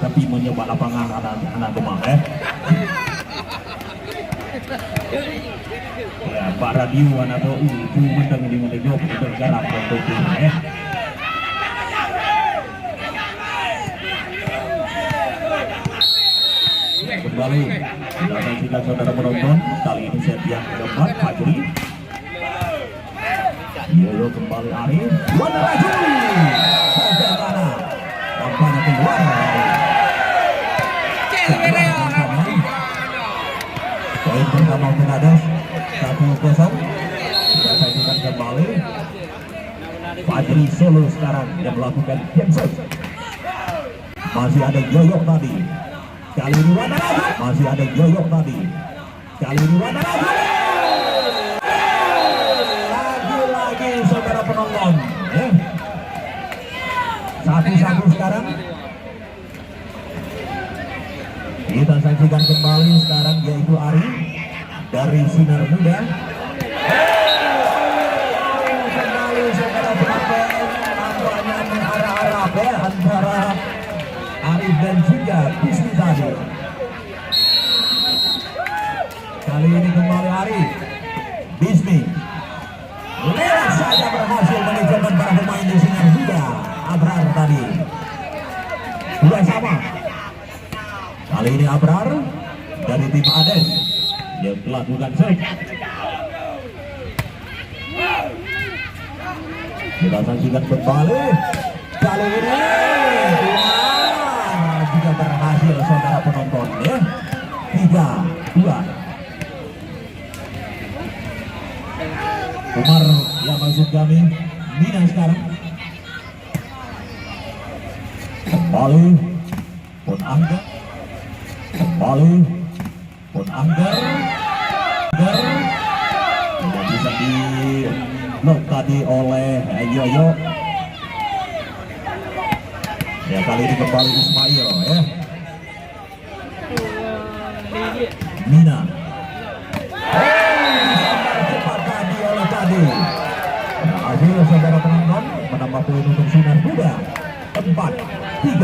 tapi mencoba lapangan anak Demak ya Pak Radio atau itu mentang di Malioboro untuk garap untuk ini kembali kita saksikan saudara penonton kali ini set yang keempat Fajri Yoyo kembali Arif Wana Raju bagaimana nampaknya keluar poin pertama untuk Ades 1-0 kita saksikan kembali Fajri Solo sekarang yang melakukan game set masih ada Yoyo tadi kali ini Wana Raju masih ada Yoyo tadi kali ini Wana Raju lagi-lagi saudara penonton ya. 1-1 sekarang kita saksikan kembali sekarang yaitu Ari dari Sinar Muda kembali saudara penonton nampaknya mengarah-arah antara Arif dan juga Bismi tadi kali ini kembali Arif Bismi lewat saja berhasil manajemen para pemain di Sinar Muda Abrar tadi dua sama kali ini Abrar dari tim Ades yang melakukan set kita saksikan kembali kali ini juga berhasil saudara penonton ya 3-2 Umar yang masuk kami Mina sekarang kembali pun Angger kembali pun Angger tidak bisa di blok tadi oleh Yoyo ya kali ini kembali Ismail ya Mina cepat tadi oleh tadi hasil saudara penonton menambah poin untuk Sinar Muda 4-3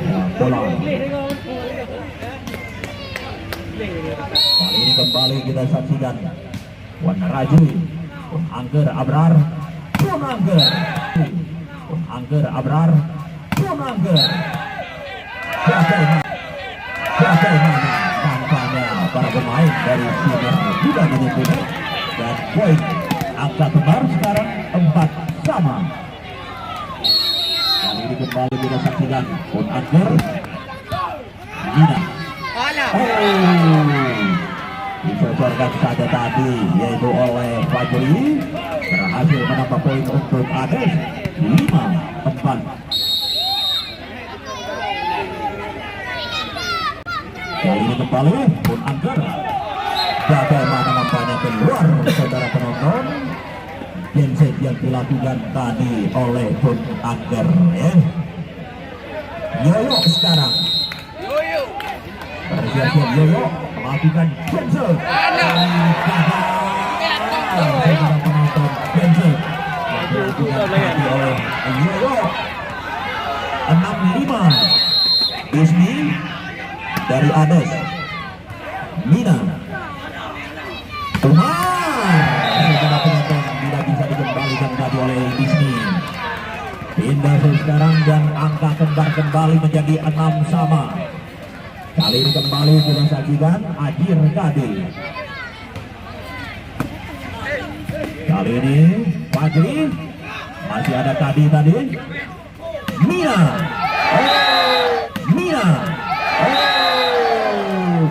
ya, bola kali ini kembali kita saksikan Wana Raju Angger Abrar Angger Angger Abrar Angger bagaimana tampaknya para pemain dari Sinar Muda menyebut dan poin angka kembar sekarang 4 sama kali ini kembali kita saksikan Angger Mina dicocorkan saja tadi yaitu oleh Fajri berhasil menambah poin untuk Ades 5-4 kali ini kembali pun Angger bagaimana nampaknya keluar saudara penonton game set yang dilakukan tadi oleh pun Angger ya. Yoyo sekarang bersiap-siap Yoyo melakukan game set saudara penonton game set yang dilakukan tadi oleh Yoyo 6-5 Bismi dari Ades Mina Umar saudara penonton tidak bisa dikembalikan tadi oleh Bismi pindah sekarang dan angka kembar kembali menjadi 6 sama kali ini kembali kita saksikan Ajir Kadi kali ini Fajri masih ada Kadi tadi Mina Mina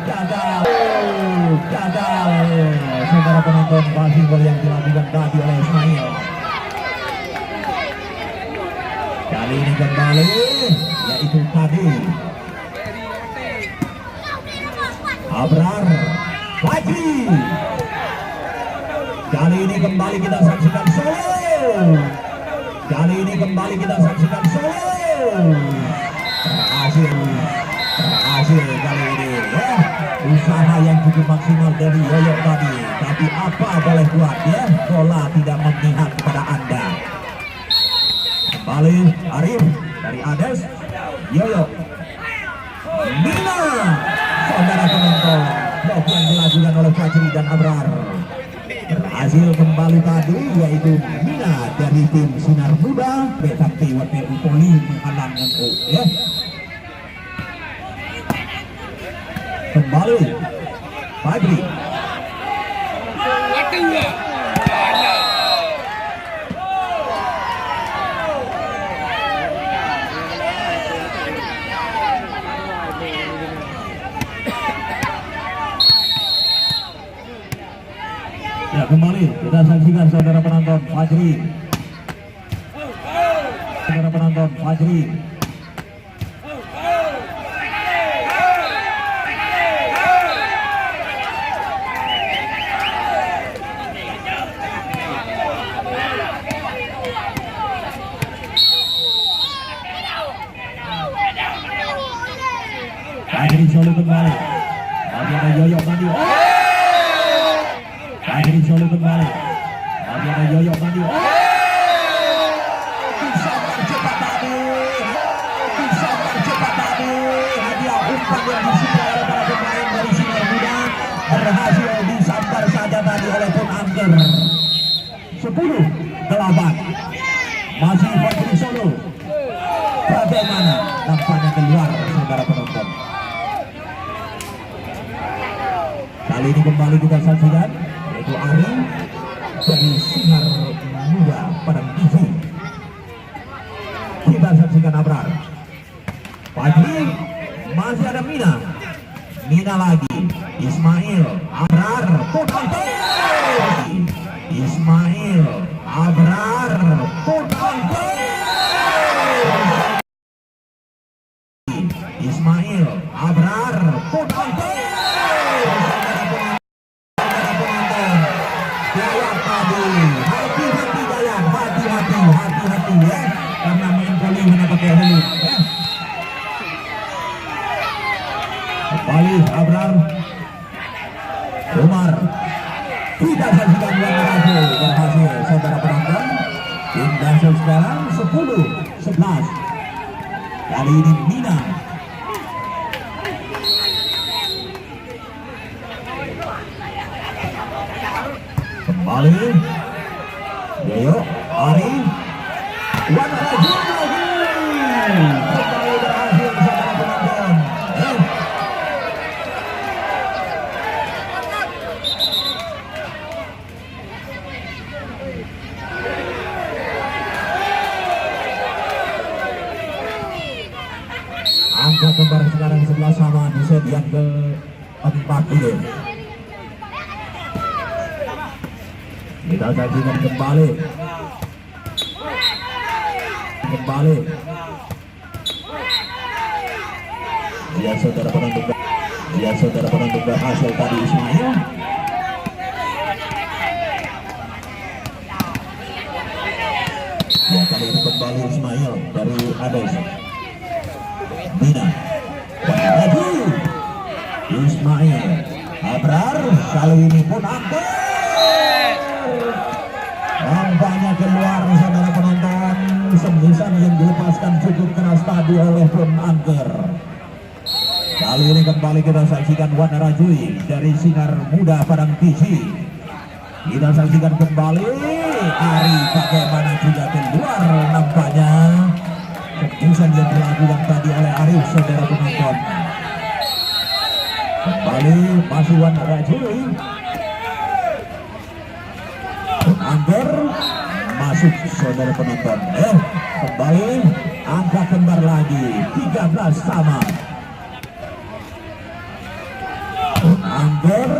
gagal saudara penonton passing ball yang dilakukan tadi oleh Ismail kali ini kembali yaitu Kadi Abrar Fajri kali ini kembali kita saksikan solo kali ini kembali kita saksikan solo berhasil kali ini ya usaha yang cukup maksimal dari Yoyo tadi tapi apa boleh buat ya bola tidak memihak kepada Anda kembali Arif dari Ades Yoyo Mina, saudara penonton, blok yang dilakukan oleh Fajri dan Abrar berhasil kembali tadi, yaitu Mina dari tim Sinar Muda BKT WPU Poli menghalangan ya. Kembali Fajri ya, kembali kita saksikan saudara penonton Fajri, saudara penonton Fajri Fajri Solo kembali, masih ada Yoyo tadi. Fajri Solo kembali, masih ada Yoyo tadi. Bisa tercepat tadi, bisa tercepat tadi. Hadiah umpan yang disukai oleh para pemain dari Sinar Muda berhasil disambar saja tadi oleh Pon Angger. 10-8 masih Fajri Solo. Bagaimana nampaknya keluar saudara penonton. Kali ini kembali kita saksikan yaitu Ari dari Sinar Muda Padang TV. Kita saksikan Abrar. Fajri, masih ada Mina. Mina lagi. Ismail, Abrar, Putangke. Ismail, Abrar, Putangke. Ismail, Abrar, Putangke. Hati-hati ya, karena main volley mana pakai helm ya. Kembali Abrar, Umar, kita saksikan yang berhasil saudara penonton. Tim Dasar sekarang 10-11. Kali ini Mina. Kembali Yoyo, Ari, Wana lagi, kembali berhasil saudara penonton. Angka kembar sekarang 11 sama di set yang keempat ini. Kita saksikan kembali ya saudara penonton berhasil tadi Ismail. Ya, kali ini kembali Ismail dari Ades. Mina maju Ismail, Abrar, kali ini pun angkat. Nampaknya keluar saudara penonton. Sembisan yang dilepaskan cukup keras tadi oleh Pon Angger. Kali ini kembali kita saksikan Wana Rajui dari Sinar Muda Padang TV. Kita saksikan kembali Ari, bagaimana juga keluar nampaknya sembisan yang dilakukan tadi oleh Ari saudara penonton. Kembali masih Wana Rajui. Angger masuk saudara penonton. Kembali angka kembar lagi 13 sama. Angger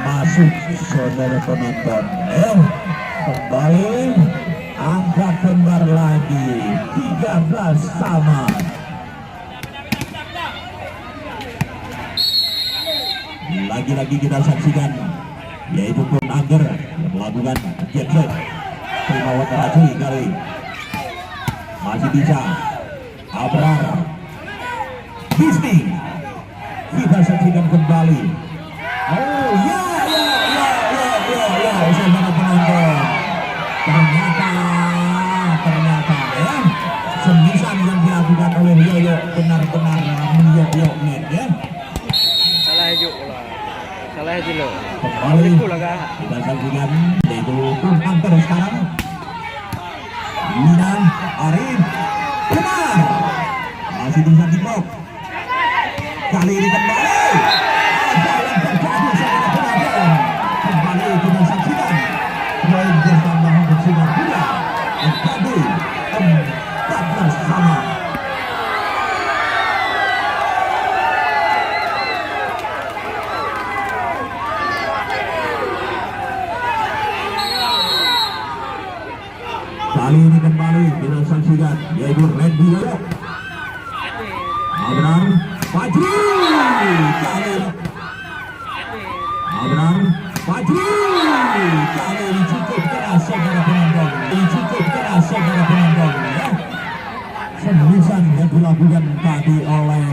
masuk saudara penonton. Kembali angka kembar lagi 13 sama. Lagi-lagi kita saksikan yaitu Pon Angger yang melakukan jet set. Terima Wana Rajui kali masih bisa Abrar, Bismi. Kita saksikan kembali. Oh ya saudara penonton, ternyata ya sembilan yang benar-benar meyok-yok net ya. Salah hijau lah. Salah hijau lo. Kembali Pula kah? kita saksikan yaitu Hunter sekarang. Mina, Arif, Umar masih bisa diblok. Kali ini kembali. Ada yang terjadi secara penonton. Kembali kita saksikan poin bertambah untuk Singapura. Tadi 14 sama. Kali ini kembali kita saksikan yaitu Randy Yoyo, Abrar Fajri. Kali ini Abrar Fajri. Kali ini cukup keras saudara penonton. Ini cukup keras saudara penonton ya. Sembusan yang dilakukan tadi oleh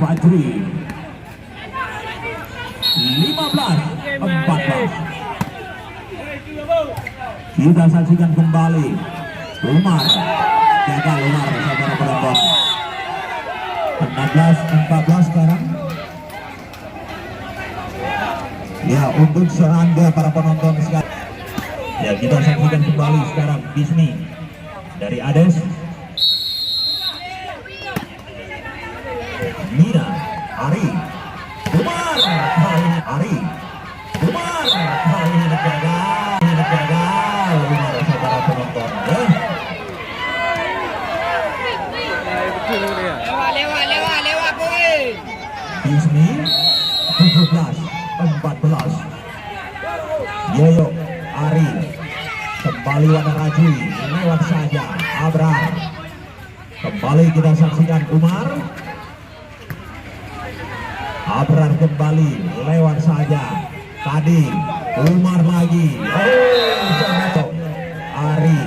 Fajri. 15-14. Kita saksikan kembali Umar, gagal Umar saudara penonton. 16-14 sekarang. Ya, untuk serangga para penonton sekarang. Ya, kita saksikan kembali sekarang Bismi dari Ades. Mina, Ari, Umar, Ari, Umar, kali ini gagal, Umar saudara penonton. Lewat boy. Bismi 17-14. Yoyo, Ari, kembali Wana Rajui, lewat saja Abrar. Kembali kita saksikan Umar. Abrar kembali lewat saja. Tadi Umar lagi. Oh, Ari.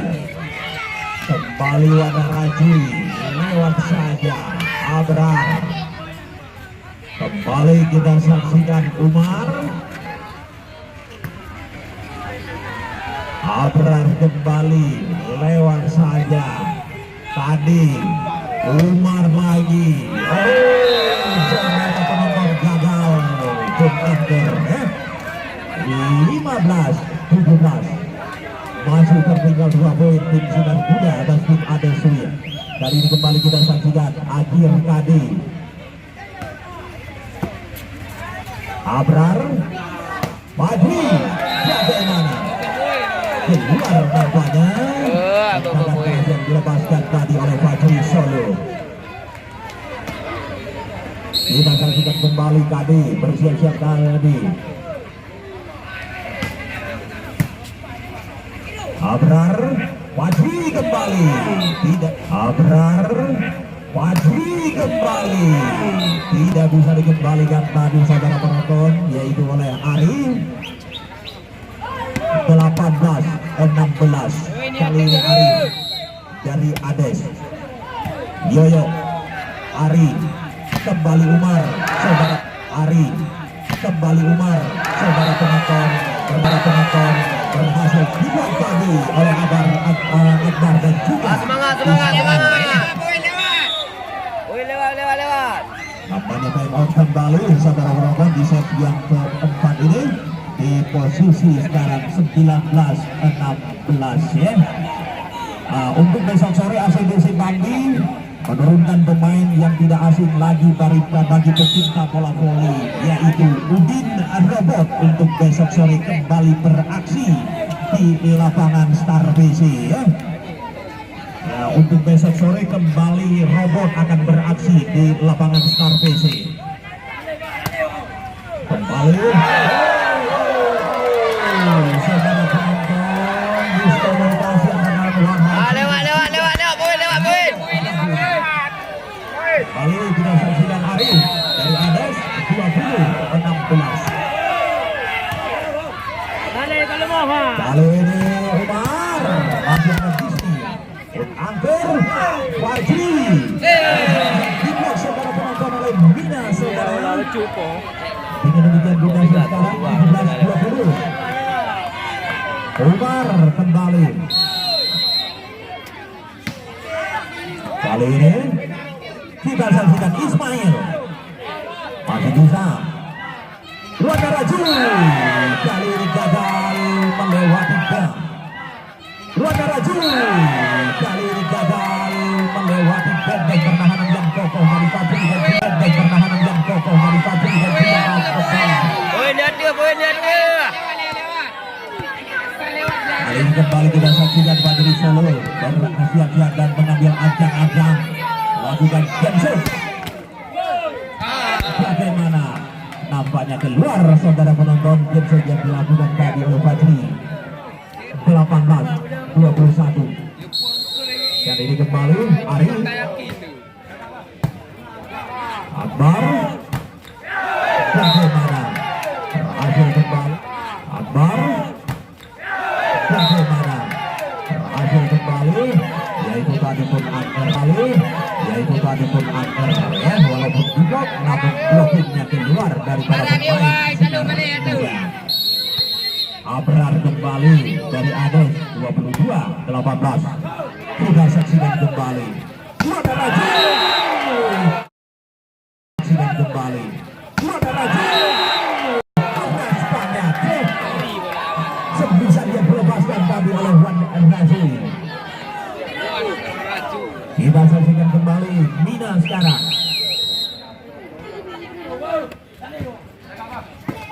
Kembali Wana Rajui, lewat saja Abrar. Kembali kita saksikan Umar. Abrar kembali lewat saja. Tadi Umar lagi. Ternyata penonton gagal. Hunter 15-17. Masih tertinggal 2 poin tim Sinar Buda atas tim Adeswi. Kali ini kembali kita saksikan Agir Kadi. Abrar, Fajri, bagaimana? Keluar nampaknya. Yang dilepaskan tadi oleh Fajri Solo. Kita saksikan kembali Kadi bersiap-siap tadi. Abrar, Fajri kembali. Tidak. Abrar, Fajri kembali. Tidak bisa dikembalikan tadi saudara penonton, yaitu oleh Ari. 18-16. Kali ini Ari dari Ades. Yoyo, Ari, kembali Umar, saudara Ari, kembali Umar, saudara penonton, berhasil dibuat tadi oleh Akbar dan juga Semangat. Lewat. Nampaknya time out kembali saudara penonton di set yang keempat ini di posisi sekarang 19-16 ya. Untuk besok sore ACDC Bandi menurunkan pemain yang tidak asing lagi bagi pecinta bola voli, yaitu Udin Robot untuk besok sore kembali beraksi di lapangan Star BC ya. Untuk besok sore kembali Robot akan beraksi di lapangan Star BC. Kembali saudara penonton, diskomunikasi antara Lewat boy. Kali kita saksikan Ari dari Ades 20-16. Kali ini Umar masih ada Disney. Angker Fajri. Diblok saudara penonton oleh Mina saudara. Dengan demikian kita sekarang 17-20. Umar kembali. Kali ini Kita saksikan Ismail. Masih bisa. Luar Raju. Kali ini gagal melewati gam. Luar Raju. Kali ini gagal melewati benteng pertahanan yang kokoh dari Fadri dan benteng pertahanan yang kokoh dari Fadri dan Poin dia. Kali ini kembali kita saksikan Fadri Solo bersiap-siap dan mengambil ajang-ajang lakukan genset. Bagaimana nampaknya keluar saudara penonton genset yang dilakukan tadi oleh Fadri. 18-21. Dan ini kembali Ari Akbar. Bagaimana berhasil kembali Akbar. Bagaimana berhasil kembali, yaitu tadi pun Akbar kali, yaitu tadi pun Akbar ya, walaupun juga namun blokingnya keluar dari para pemain. Abrar kembali dari Ades 22-18. Kita saksikan kembali. Luar Raju. Saksikan kembali. Luar Raju. Sebisa dia melepaskan tadi oleh Wan Raju. Kita saksikan kembali Mina sekarang.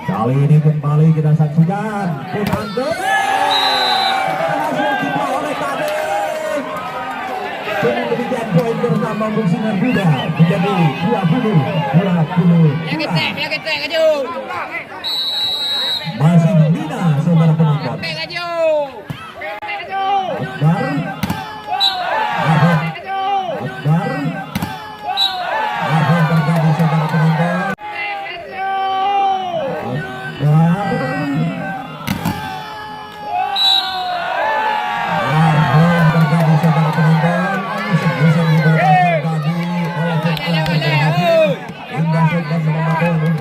Kali ini kembali kita saksikan Punante berhasil dibawa oleh Kadek. Dengan demikian poin bersama Musinger Buda menjadi 20-22. Masih Mina saudara penonton. Akbar apa yang terjadi saudara penonton?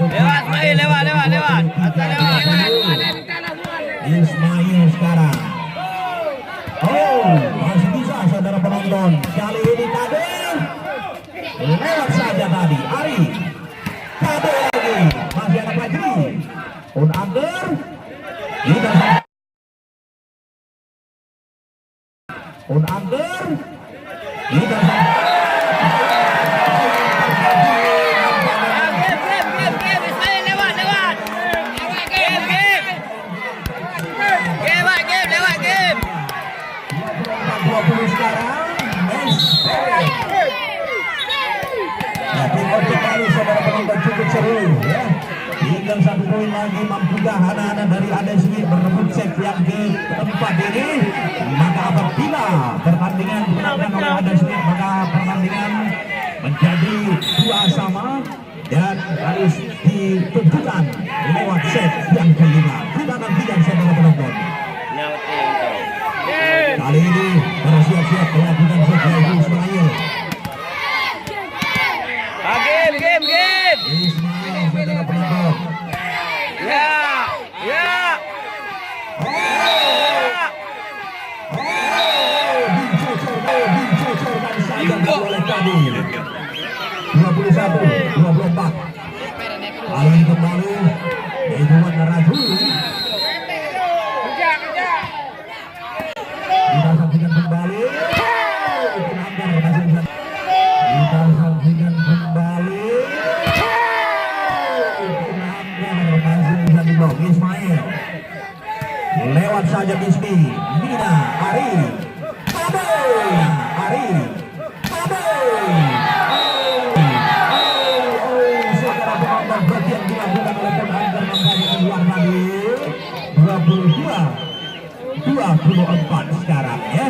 Lewat. Ismail sekarang. Oh, masih bisa saudara penonton. Kali ini Kadek lewat saja tadi. Ari Kadek lagi. Masih ada Fadri. Under. Kita under. Kita saudara penonton cukup seru ya. Tinggal 1 poin lagi, mampukah anak-anak dari ADSW berebut set yang keempat ini? Maka apabila pertandingan dimenangkan oleh ADSW, maka pertandingan menjadi 2-2 dan harus ditentukan lewat set yang kelima. Kita nantikan saudara penonton. Kali ini bersiap-siap melakukan set yaitu Ismail. Game. Ismail saudara penonton. Ya. Dicocorkan saja oleh tadi. 21-24. Kali ini kembali yaitu Wan Raju. Kita saksikan kembali. Kita saksikan kembali. Ismail lewat saja Bismi. Mina Ari saudara penonton bagian dilakukan oleh pemain nampaknya keluar tadi. 22-24 sekarang ya.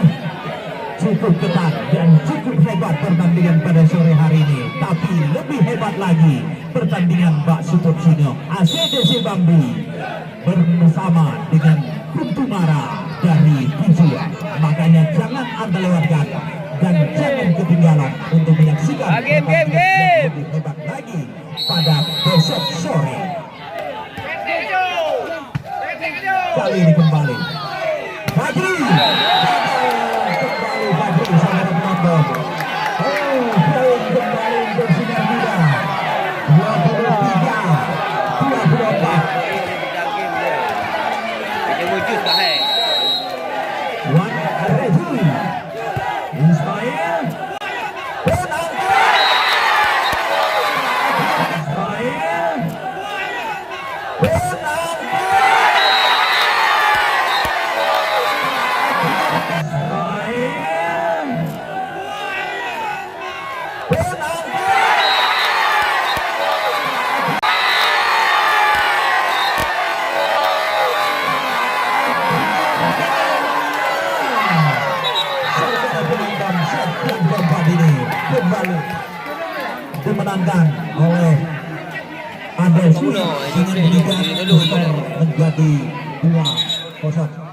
Cukup ketat dan cukup hebat pertandingan pada sore hari ini. Tapi lebih hebat lagi pertandingan Mbak Supotsino ACDC Bambi bersama dengan Kuntumara dari Kijua. Makanya jangan Anda lewatkan dan jangan ketinggalan untuk menyaksikan Game. lebih hebat lagi pada besok sore. Kali ini kembali Fadri. Kembali Fadri saudara penonton. Oh, kembali yang keempat ini kembali dimenangkan oleh Andres dengan meningkat skor menjadi 2-0.